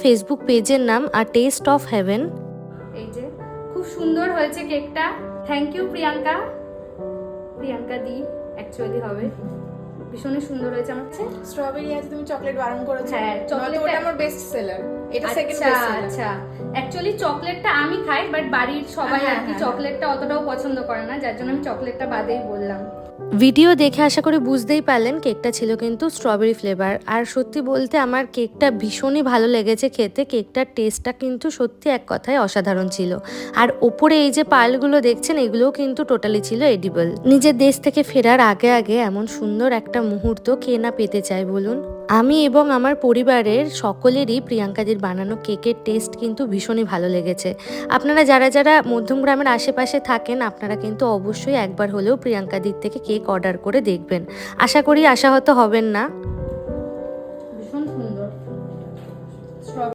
Facebook পেজের নাম আর test of haven. এই যে খুব সুন্দর হয়েছে কেকটা, থ্যাংক ইউ প্রিয়াঙ্কা। প্রিয়াঙ্কা দি অ্যাকচুয়ালি হবে, ভীষণ সুন্দর হয়েছে আমার কাছে। স্ট্রবেরি আছে, তুমি চকলেট বারণ করেছো। হ্যাঁ, চকলেট ওটা আমার বেস্ট সেলার, এটা সেকেন্ড আচ্ছা বেস্ট সেলার। আচ্ছা, অ্যাকচুয়ালি চকলেটটা আমি খাই, বাট বাড়ির সবাই আর কি চকলেটটা অতটাও পছন্দ করে না, যার জন্য আমি চকলেটটা বাদেই বললাম। ভিডিও দেখে আশা করি বুঝতেই পারলেন কেকটা ছিল কিন্তু স্ট্রবেরি ফ্লেভার। আর সত্যি বলতে আমার কেকটা ভীষণই ভালো লেগেছে খেতে। কেকটার টেস্টটা কিন্তু সত্যি এক কথায় অসাধারণ ছিল। আর ওপরে এই যে পার্লগুলো দেখছেন, এগুলোও কিন্তু টোটালি ছিল এডিবল। নিজের দেশ থেকে ফেরার আগে আগে এমন সুন্দর একটা মুহূর্ত কে না পেতে চায় বলুন। আমি এবং আমার পরিবারের সকলেরই প্রিয়াঙ্কাদির বানানো কেকের টেস্ট কিন্তু ভীষণই ভালো লেগেছে। আপনারা যারা যারা মধ্যমগ্রামের আশেপাশে থাকেন, আপনারা কিন্তু অবশ্যই একবার হলেও প্রিয়াঙ্কাদির থেকে কেক অর্ডার করে দেখবেন। আশা করি আশাহত হবেন না।